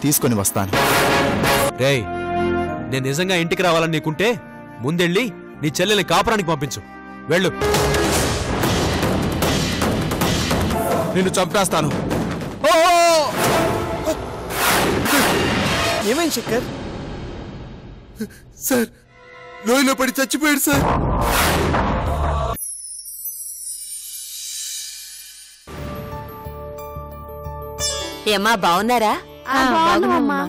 తీసుకొని వస్తాను. రేయ్, నేను నిజంగా ఇంటికి రావాలని నీకుంటే ముందెళ్ళి నీ చెల్లెల్ని కాపురానికి పంపించు. వెళ్ళు. నిన్ను చంపేస్తాను. ఏమైంది శంకర్? సార్, లోయలో పడి చచ్చిపోయాడు సార్. ఏమ్మా, బాగున్నారా? బాగున్నామమ్మా.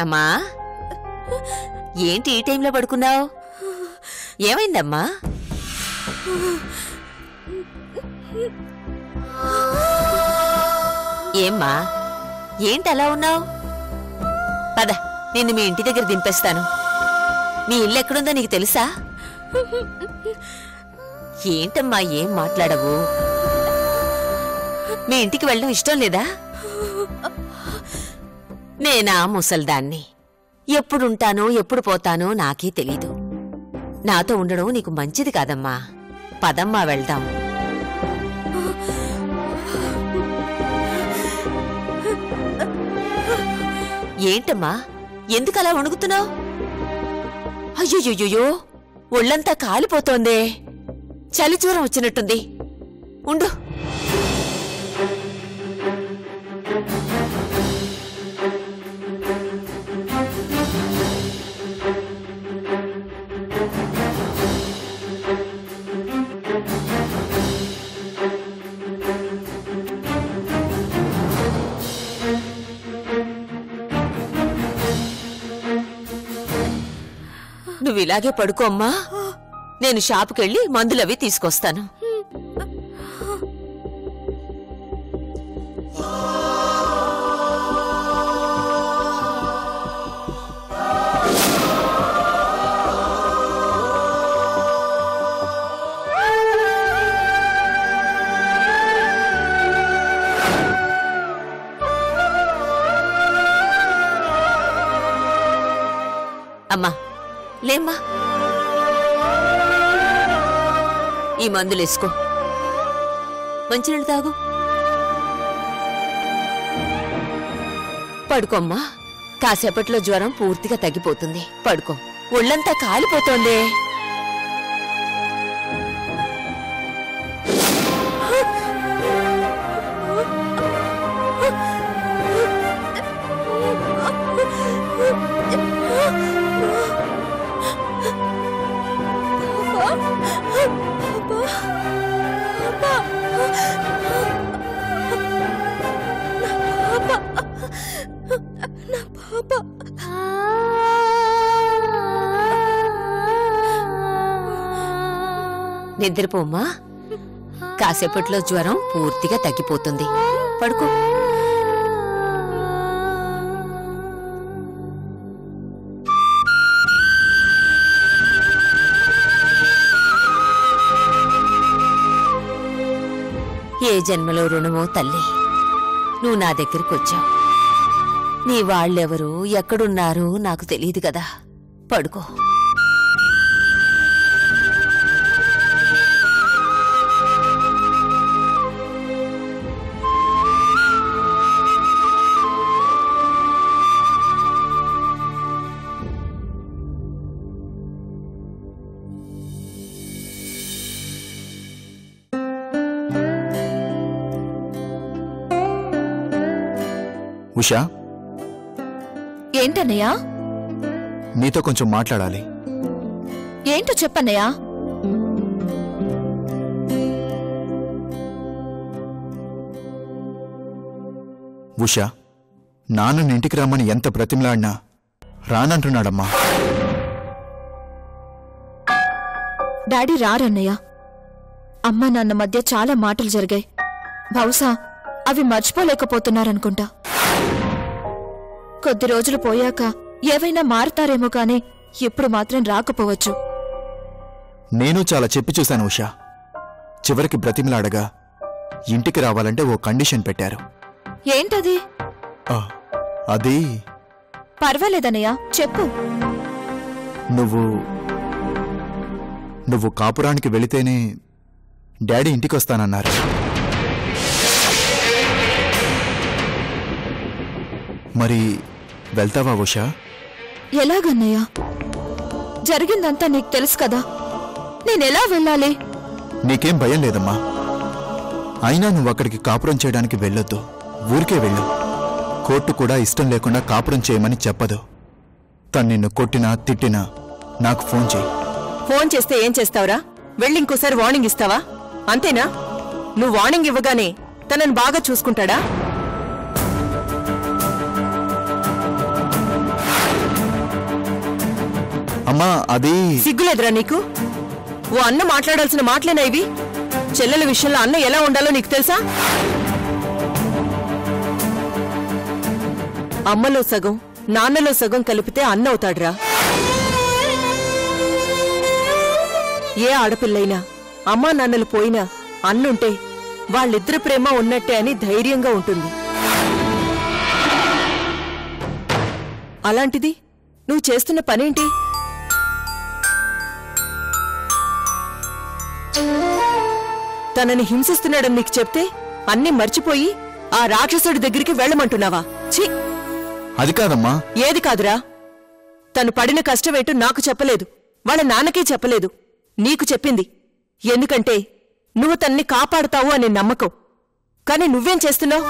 అమ్మా, ఏంటి ఈ టైంలో పడుకున్నావు? ఏమైందమ్మా? ఏమ్మా, ఏంటి అలా ఉన్నావు? పద, నిన్ను మీ ఇంటి దగ్గర దింపేస్తాను. మీ ఇల్లు ఎక్కడుందో నీకు తెలుసా? ఏంటమ్మా, ఏం మాట్లాడవు? మీ ఇంటికి వెళ్ళడం ఇష్టం లేదా? నేనా ముసల్దాన్ని, ఎప్పుడుంటానో ఎప్పుడు పోతానో నాకే తెలీదు. నాతో ఉండడం నీకు మంచిది కాదమ్మా. పదమ్మా, వెళ్దాం. ఏంటమ్మా, ఎందుకలా వణుకుతున్నావు? అయ్యో, ఒళ్ళంతా కాలిపోతోందే. చలి జ్వరం వచ్చినట్టుంది. ఉండు. నువ్వు ఇలాగే పడుకో అమ్మా. నేను షాపుకెళ్ళి మందులవి తీసుకొస్తాను. అమ్మా, లేమ్మా, ఈ మందులేసుకో. మంచినీళ్ళు తాగు. పడుకోమ్మా. కాసేపట్లో జ్వరం పూర్తిగా తగ్గిపోతుంది. పడుకో. ఒళ్ళంతా కాలిపోతోంది. నిద్రపోమ్మా. కాసేపట్లో జ్వరం పూర్తిగా తగ్గిపోతుంది. పడుకో. ఏ జన్మలో రుణమో తల్లి, నువ్వు నా దగ్గరికి వచ్చావు. నీ వాళ్ళెవరూ ఎక్కడున్నారో నాకు తెలియదు కదా. పడుకో. ఉషా, ఏంటన్నయ్యా? నీతో కొంచెం మాట్లాడాలి. ఏంటో చెప్పన్నయ్యా. ఉషా, నాన్నని ఇంటికి రమ్మని ఎంత బ్రతిమలాడినా రానంటున్నాడమ్మా. డాడీ రారన్నయ్య. అమ్మా నాన్న మధ్య చాలా మాటలు జరిగాయి. బహుశా అవి మర్చిపోలేకపోతున్నారనుకుంటా. కొద్ది రోజులు పోయాక ఏవైనా మారతారేమో కాని ఇప్పుడు మాత్రం రాకపోవచ్చు. నేను చాలా చెప్పి చూశాను ఉషా. చివరికి బ్రతిమలాడగా ఇంటికి రావాలంటే ఓ కండిషన్ పెట్టారు. ఏంటది? ఆ, అది పర్వాలేదన్నయ్య, చెప్పు. నువ్వు కాపురానికి వెళితేనే డాడీ ఇంటికొస్తానన్నారు. మరి వెళ్తావా ఉషా? ఎలాగన్నయ్య? జరిగిందంతా నీకు తెలుసు కదా, నేనెలా వెళ్ళాలి? నీకేం భయం లేదమ్మా. అయినా నువ్వు అక్కడికి కాపురం చేయడానికి వెళ్ళొద్దు, ఊరికే వెళ్ళు. కోర్టు కూడా ఇష్టం లేకుండా కాపురం చేయమని చెప్పదు. తను నిన్ను కొట్టినా తిట్టినా నాకు ఫోన్ చేయి. ఫోన్ చేస్తే ఏం చేస్తావురా? వెళ్ళి ఇంకోసారి వార్నింగ్ ఇస్తావా? అంతేనా? నువ్వు వార్నింగ్ ఇవ్వగానే తనని బాగా చూసుకుంటాడా? అమ్మా, అది సిగ్గులేదురా నీకు? ఓ అన్న మాట్లాడాల్సిన మాటలేనా ఇవి? చెల్లెల విషయంలో అన్న ఎలా ఉండాలో నీకు తెలుసా? అమ్మలో సగం నాన్నలో సగం కలిపితే అన్న అవుతాడురా. ఏ ఆడపిల్లైనా అమ్మా నాన్నలు పోయినా అన్నుంటే వాళ్ళిద్దరి ప్రేమ ఉన్నట్టే అని ధైర్యంగా ఉంటుంది. అలాంటిది నువ్వు చేస్తున్న పనేంటి? తనని హింసిస్తున్నాడని నీకు చెప్తే అన్నీ మర్చిపోయి ఆ రాక్షసుడి దగ్గరికి వెళ్ళమంటున్నావా? ఛీ! అది కాదమ్మా. ఏది కాదురా? తను పడిన కష్టమేంటో నాకు చెప్పలేదు, వాళ్ళ నాన్నకే చెప్పలేదు. నీకు చెప్పింది. ఎందుకంటే నువ్వు తన్ని కాపాడుతావు అనే నమ్మకం. కాని నువ్వేం చేస్తున్నావు?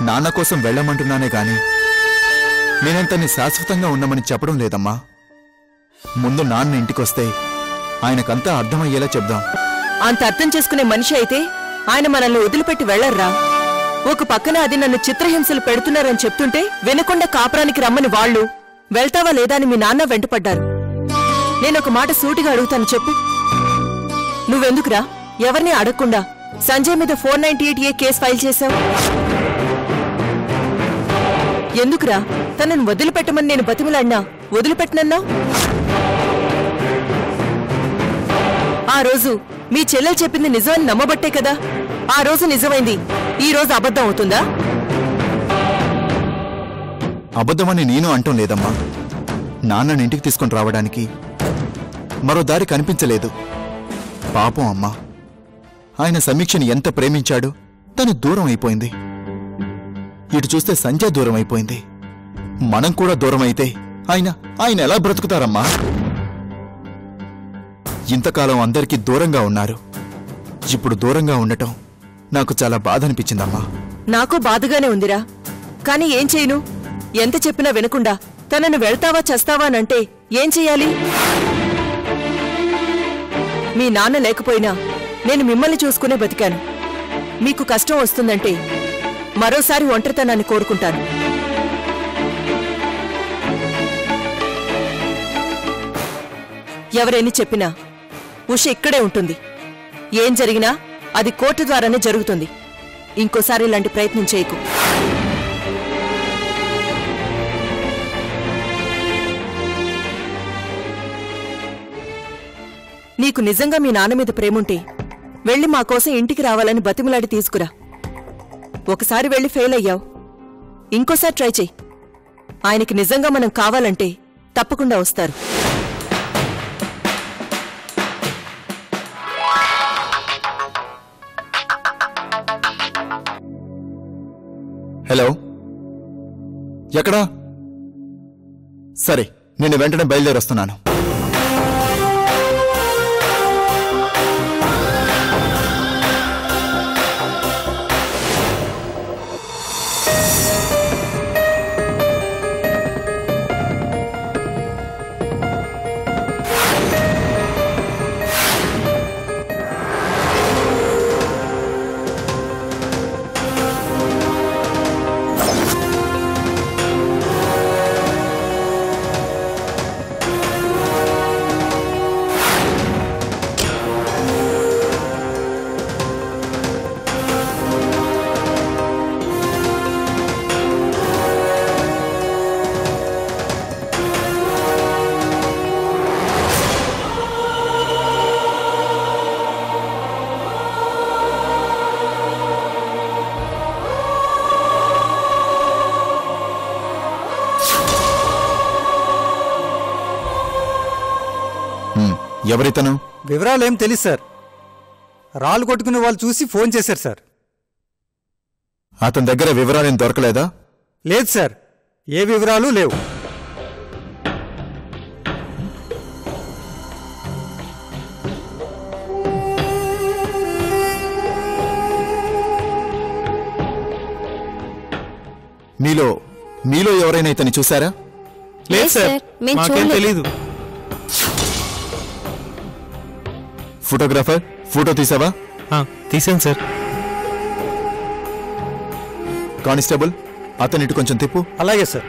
నాన్న కోసం వెళ్ళమంటున్నానే గాని నేనంతని శాశ్వతంగా ఉండమని చెప్పడం లేదమ్మా. ముందు నాన్న ఇంటికొస్తే ఆయనకంతా అర్థమయ్యేలా చెప్దాం. అంత అర్థం చేసుకునే మనిషి అయితే ఆయన మనల్ని వదిలిపెట్టి వెళ్లర్రా. ఒక పక్కన అది నన్ను చిత్రహింసలు పెడుతున్నారని చెప్తుంటే వినకుండా కాపురానికి రమ్మని వాళ్ళు వెళ్తావా లేదా అని మీ నాన్న వెంటపడ్డారు. నేనొక మాట సూటిగా అడుగుతాను, చెప్పు. నువ్వెందుకురా ఎవరిని అడగకుండా సంజయ్ మీద 498A కేసు ఫైల్ చేశావు? ఎందుకురా తనను వదిలిపెట్టమని నేను బతిమలాడినా వదిలిపెట్టనన్నా? ఆ రోజు మీ చెల్లెలు చెప్పింది నిజమని నమ్మబట్టే కదా ఆ రోజు నిజమైంది. ఈ రోజు అబద్ధం అవుతుందా? అబద్ధమని నేను అంటం లేదమ్మా. నాన్నని ఇంటికి తీసుకొని రావడానికి మరో దారి కనిపించలేదు. పాపం అమ్మా, ఆయన సమీక్షని ఎంత ప్రేమించాడు, తను దూరం అయిపోయింది. ఇటు చూస్తే సంజయ్ దూరం అయిపోయింది. మనం కూడా దూరం అయితే ఆయన ఎలా బ్రతుకుతారమ్మా? ఇంతకాలం అందరికీ దూరంగా ఉన్నారు. ఇప్పుడు దూరంగా ఉండటం నాకు చాలా బాధ అనిపించిందమ్మా. నాకు బాధగానే ఉందిరా. కాని ఏం చేయను? ఎంత చెప్పినా వినకుండా తనను వెళ్తావా చస్తావా అనంటే ఏం చెయ్యాలి? మీ నాన్న లేకపోయినా నేను మిమ్మల్ని చూసుకునే బతికాను. మీకు కష్టం వస్తుందంటే మరోసారి ఒంటరితనాన్ని కోరుకుంటాను. ఎవరైనా చెప్పినా ఉష ఇక్కడే ఉంటుంది. ఏం జరిగినా అది కోర్టు ద్వారానే జరుగుతుంది. ఇంకోసారి ఇలాంటి ప్రయత్నం చేయకు. నీకు నిజంగా మీ నాన్న మీద ప్రేముంటే వెళ్ళి మా కోసం ఇంటికి రావాలని బతిమలాడి తీసుకురా. ఒకసారి వెళ్ళి ఫెయిల్ అయ్యావు, ఇంకోసారి ట్రై చెయ్యి. ఆయనకి నిజంగా మనం కావాలంటే తప్పకుండా వస్తారు. హలో, ఎక్కడా? సరే, నేను వెంటనే బయలుదేరొస్తున్నాను. ఎవరితను? వివరాలేం తెలియదు సార్. రాళ్ళు కొట్టుకునే వాళ్ళు చూసి ఫోన్ చేశారు సార్. అతని దగ్గర వివరాలేం దొరకలేదా? లేదు సార్, ఏ వివరాలు లేవు. మీలో ఎవరైనా ఇతన్ని చూసారా? లేదు సార్, మేము మాకేం చూడలేదు. తెలీదు. ఫోటోగ్రాఫర్, ఫోటో తీసావా? తీసాను సార్. కానిస్టేబుల్, అతని ఇటు కొంచెం తిప్పు. అలాగే సార్.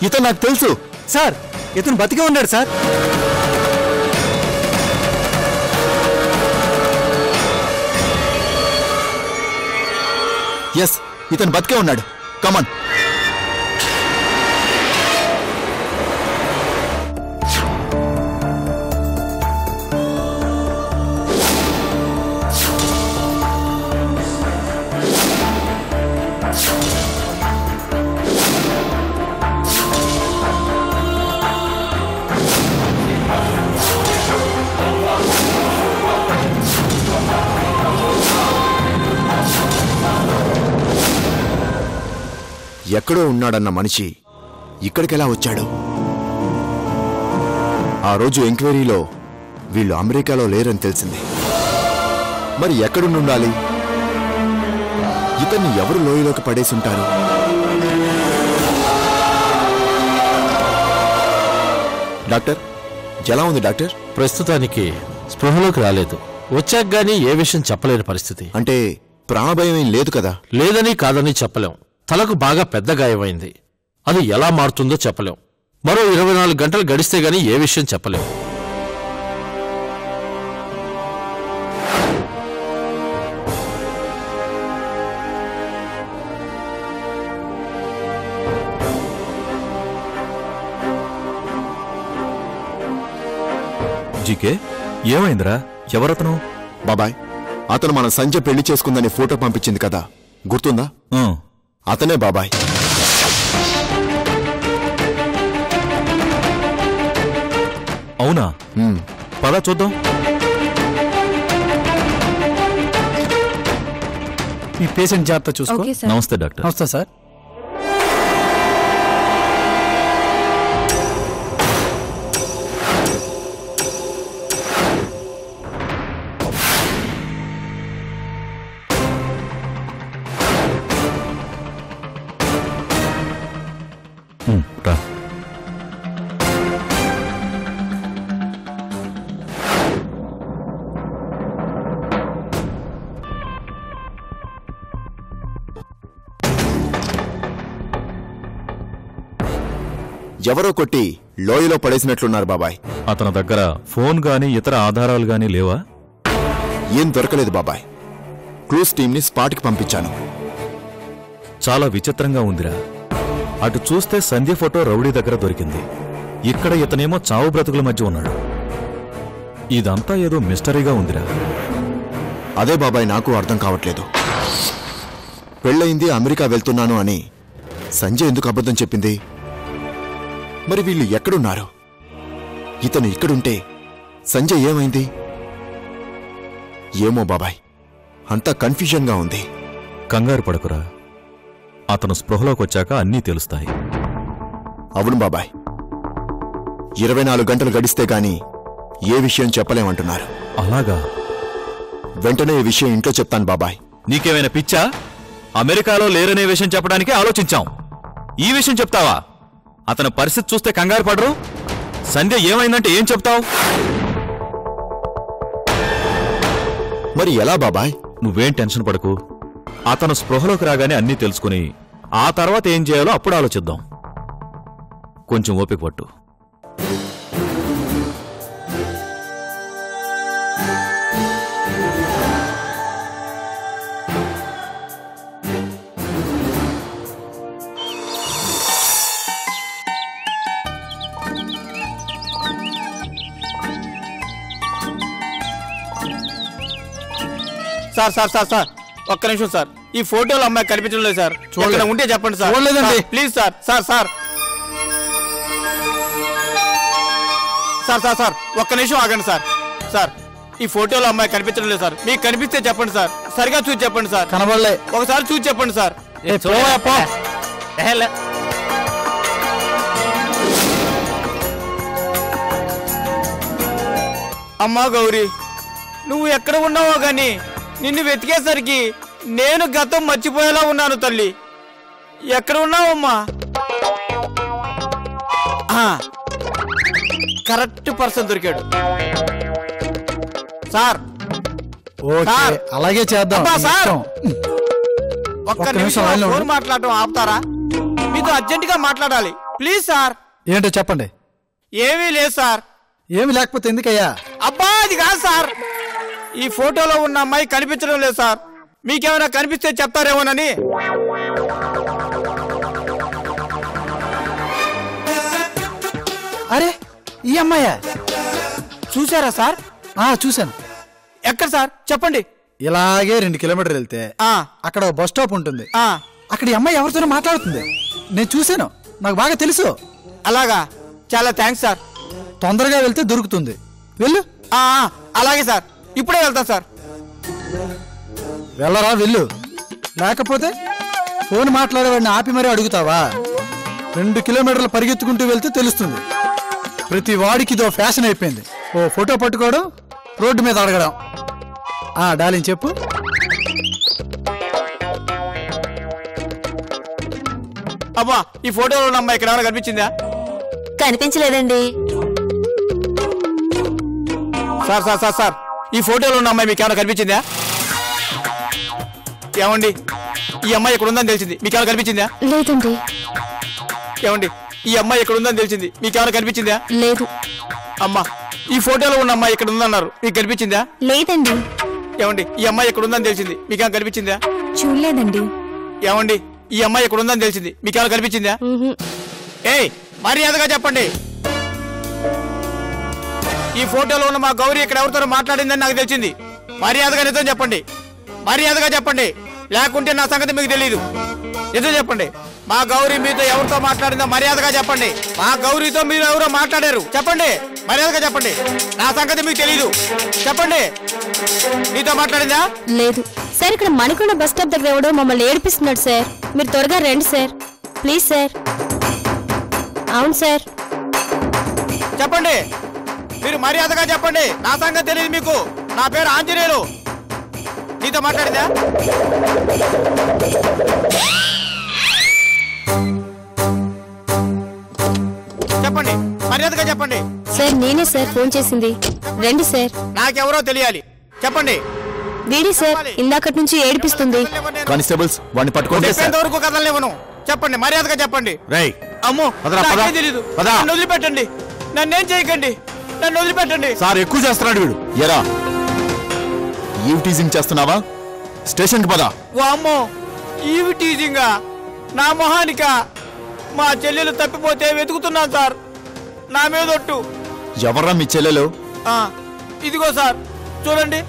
ఇతను నాకు తెలుసు సార్. ఇతను బతికే ఉన్నాడు సార్. ఎస్, ఇతను బతికే ఉన్నాడు. కమాన్. ఎక్కడో ఉన్నాడన్న మనిషి ఇక్కడికెలా వచ్చాడు? ఆ రోజు ఎంక్వైరీలో వీళ్ళు అమెరికాలో లేరని తెలిసింది. మరి ఎక్కడుండాలి? ఇతన్ని ఎవరు లోయలోకి పడేసుంటారు? డాక్టర్, ఎలా ఉంది డాక్టర్? ప్రస్తుతానికి స్పృహలోకి రాలేదు. వచ్చాక గానీ ఏ విషయం చెప్పలేని పరిస్థితి. అంటే ప్రాణభయం ఏం లేదు కదా? లేదని కాదని చెప్పలేం. తలకు బాగా పెద్ద గాయమైంది. అది ఎలా మారుతుందో చెప్పలేం. మరో 24 గంటలు గడిస్తే గానీ ఏ విషయం చెప్పలేం. జీకే, ఏమైందిరా? ఎవరతను? బాబాయ్, అతను మన సంజయ్ పెళ్లి చేసుకుందని ఫోటో పంపించింది కదా, గుర్తుందా? అతనే బాబాయ్. అవునా? పద చూద్దాం. మీ పేషెంట్ జాగ్రత్త చూసుకో. నమస్తే డాక్టర్. నమస్తే సార్. రా. ఎవరో కొట్టి లోయలో పడేసినట్లున్నారు బాబాయ్. అతని దగ్గర ఫోన్ గాని ఇతర ఆధారాలు గాని లేవా? ఏం దొరకలేదు బాబాయ్. క్లూస్ టీంని స్పాట్కి పంపించాను. చాలా విచిత్రంగా ఉందిరా. అటు చూస్తే సంధ్య ఫోటో రౌడీ దగ్గర దొరికింది. ఇక్కడ ఇతనేమో చావు బ్రతుకుల మధ్య ఉన్నాడు. ఇదంతా ఏదో మిస్టరీగా ఉందిరా. అదే బాబాయ్ నాకు అర్థం కావట్లేదు. పెళ్ళయింది, అమెరికా వెళ్తున్నాను అని సంజయ్ ఎందుకు అబద్ధం చెప్పింది? మరి వీళ్ళు ఎక్కడున్నారు? ఇతను ఇక్కడుంటే సంజయ్ ఏమైంది? ఏమో బాబాయ్, అంతా కన్ఫ్యూజన్గా ఉంది. కంగారు పడకురా. అతను స్పృహలోకొచ్చాక అన్నీ తెలుస్తాయి. అవును బాబాయ్, 24 గంటలు గడిస్తే గాని ఏ విషయం చెప్పలేమంటున్నారు. అలాగా? వెంటనే ఈ విషయం ఇంట్లో చెప్తాను బాబాయ్. నీకేమైనా పిచ్చా? అమెరికాలో లేరనే విషయం చెప్పడానికి ఆలోచించాం. ఈ విషయం చెప్తావా? అతని పరిస్థితి చూస్తే కంగారు పడరు. సంధ్య ఏమైందంటే ఏం చెప్తావు? మరి ఎలా బాబాయ్? నువ్వేం టెన్షన్ పడకు. అతను స్పృహలోకి రాగానే అన్నీ తెలుసుకుని ఆ తర్వాత ఏం చేయాలో అప్పుడు ఆలోచిద్దాం. కొంచెం ఓపిక పట్టు. సార్ సార్ సార్ సార్ ఒక్క నిమిషం సార్. ఈ ఫోటోలో అమ్మాయి కనిపించడం లేదు సార్. చూడలేదు. ఉంటే చెప్పండి సార్. చూడలేదండి. Please sir. Sir sir sir sir sir ఒక్క నిమిషం ఆగండి సార్. సార్ ఈ ఫోటోలో అమ్మాయి కనిపించడం లేదు సార్. మీకు కనిపిస్తే చెప్పండి సార్. సరిగా చూసి చెప్పండి సార్. కనబడలే. ఒకసారి చూసి చెప్పండి సార్. అమ్మా గౌరీ, నువ్వు ఎక్కడ ఉన్నావో గాని నిన్ను వెతికేసరికి నేను గతం మర్చిపోయేలా ఉన్నాను తల్లి. ఎక్కడ ఉన్నావమ్మా? కరెక్ట్ పర్సన్ దొరికాడు సార్. ఓకే, అలాగే చేద్దాం. సార్ ఒక్క నిమిషం ఫోన్ మాట్లాడటం ఆపుతారా? మీతో అర్జెంట్ గా మాట్లాడాలి ప్లీజ్ సార్. ఏంటో చెప్పండి. ఏమీ లేదు సార్. ఏమి లేకపోతే ఎందుకయ్యా? అబ్బా అది కాదు సార్. ఈ ఫోటోలో ఉన్న అమ్మాయి కనిపించడం లేదు సార్. మీకేమైనా కనిపిస్తే చెప్తారేమోనని. అరే ఈ అమ్మాయా? చూసారా సార్? చూశాను. ఎక్కడ సార్ చెప్పండి. ఇలాగే 2 కిలోమీటర్లు వెళ్తే అక్కడ బస్ స్టాప్ ఉంటుంది. అక్కడ ఈ అమ్మాయి ఎవరితోనో మాట్లాడుతుంది. నేను చూశాను, నాకు బాగా తెలుసు. అలాగా, చాలా థ్యాంక్స్ సార్. తొందరగా వెళ్తే దొరుకుతుంది. వెళ్ళు. అలాగే సార్, ఇప్పుడే వెళ్తాను సార్. వెళ్ళరా వెళ్ళు. లేకపోతే ఫోన్ మాట్లాడేవాడిని ఆపి మరీ అడుగుతావా? 2 కిలోమీటర్లు పరిగెత్తుకుంటూ వెళ్తే తెలుస్తుంది. ప్రతి వాడికి ఇదో ఫ్యాషన్ అయిపోయింది. ఓ ఫోటో పట్టుకోవడం, రోడ్డు మీద అడగడం. డార్లింగ్ చెప్పు. అబ్బా ఈ ఫోటోలో ఉన్న అమ్మాయి ఇక్కడ ఏమైనా కనిపించిందా? కనిపించలేదండి. సార్ సార్ సార్ సార్ ఈ ఫోటోలో ఉన్న అమ్మాయి మీకు ఏమైనా కనిపించిందా? ఏమండి ఈ అమ్మాయి ఇక్కడ ఉందని తెలిసింది, మీకేమైనా కనిపించిందా? లేదండి. ఏమండి ఈ అమ్మాయి ఇక్కడ ఉందని తెలిసింది, మీకేమైనా కనిపించిందా? లేదు. అమ్మా ఈ ఫోటోలో ఉన్న అమ్మాయి ఇక్కడ ఉందన్నారు, మీకు కనిపించిందా? లేదండి. ఏమండి ఈ అమ్మాయి ఇక్కడ ఉందని తెలిసింది, మీకేమైనా కనిపించిందా? చూడలేదండి. ఏమండి ఈ అమ్మాయి ఇక్కడ ఉందని తెలిసింది, మీకేమైనా కనిపించిందా? ఏయ్ మర్యాదగా చెప్పండి. ఈ ఫోటోలో ఉన్న మా గౌరీ ఇక్కడ ఎవరితో మాట్లాడిందని నాకు తెలిసింది. మర్యాదగా నిజం చెప్పండి. మర్యాదగా చెప్పండి, లేకుంటే నా సంగతి మీకు తెలీదు. నిజం చెప్పండి. మా గౌరీ మీతో ఎవరితో మాట్లాడిందో మర్యాదగా చెప్పండి. మా గౌరీతో మీరు ఎవరో మాట్లాడారు చెప్పండి. మర్యాదగా చెప్పండి, నా సంగతి మీకు తెలీదు. చెప్పండి, నీతో మాట్లాడిందా? లేదు సార్. ఇక్కడ మణికొండ బస్ స్టాప్ దగ్గర ఎవడో మమ్మల్ని ఏడిపిస్తున్నాడు సార్. మీరు త్వరగా రండి సార్ ప్లీజ్ సార్. అవును సార్. చెప్పండి, మీరు మర్యాదగా చెప్పండి, నా సంగతి తెలియదు మీకు. నా పేరు ఆంజనేయులు. నీతో మాట్లాడిందా? చెప్పండి, మర్యాదగా చెప్పండి. సార్ నేనే సార్ ఫోన్ చేసింది. రండి సార్. నాకెవరో తెలియాలి. చెప్పండి. వీడి సార్ ఇందాకటి నుంచి ఏడిపిస్తుంది. కానిస్టేబుల్స్ వాడిని పట్టుకోండి. ఎంతవరకు కదలనివ్వను. చెప్పండి, మర్యాదగా చెప్పండి. అమ్మో నాకేం తెలీదు. నన్ను వదిలిపెట్టండి. నన్నేం చేయకండి. నన్ను వదిలిపెట్టండి. సార్ ఎక్కువ చేస్తున్నాడు వీడు. ఎరా ఈవ్ టీజింగ్ చేస్తున్నావా? స్టేషన్ కి పదా. వామ్మో ఈవ్ టీజింగా? నా మొహానిక? మా చెల్లెలు తప్పిపోతే వెతుకుతున్నాను సార్. నా మీదొట్టు. ఎవర్రా మీ చెల్లెలు? ఇదిగో సార్ చూడండి.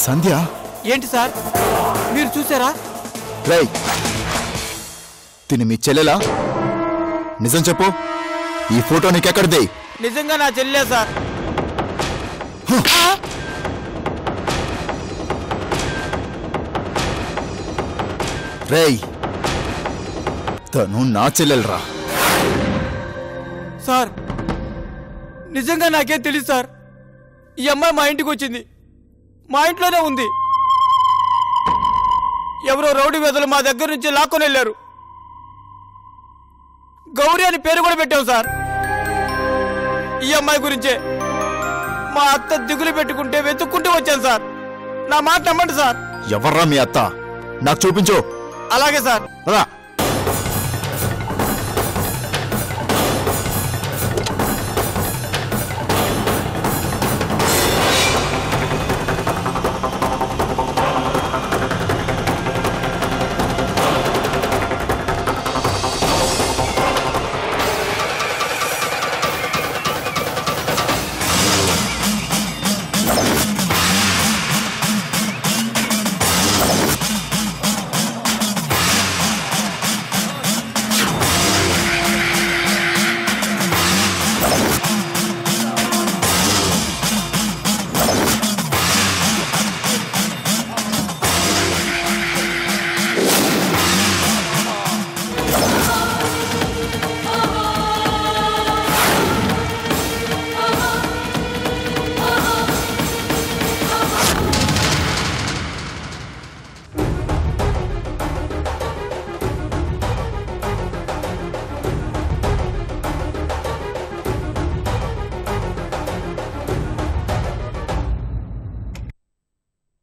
సంధ్య? ఏంటి సార్ మీరు చూసారా? రై తిని మీ చెల్లెలా? నిజం చెప్పు, ఈ ఫోటో నీకెక్కడిది? నిజంగా నా చెల్లెలే సార్. రేయ్ తను నా చెల్లెలరా. సార్ నిజంగా నాకేం తెలియదు సార్. ఈ అమ్మాయి మా ఇంటికి వచ్చింది. మా ఇంట్లోనే ఉంది. ఎవరో రౌడీ వేదలు మా దగ్గర నుంచి లాక్కొని వెళ్ళారు. గౌరీ అని పేరు కూడా పెట్టాం సార్. ఈ అమ్మాయి గురించే మా అత్త దిగులు పెట్టుకుంటే వెతుక్కుంటూ వచ్చాను సార్. నా మాట నమ్మండి సార్. ఎవర్రా మీ అత్త? నాకు చూపించు. అలాగే సార్.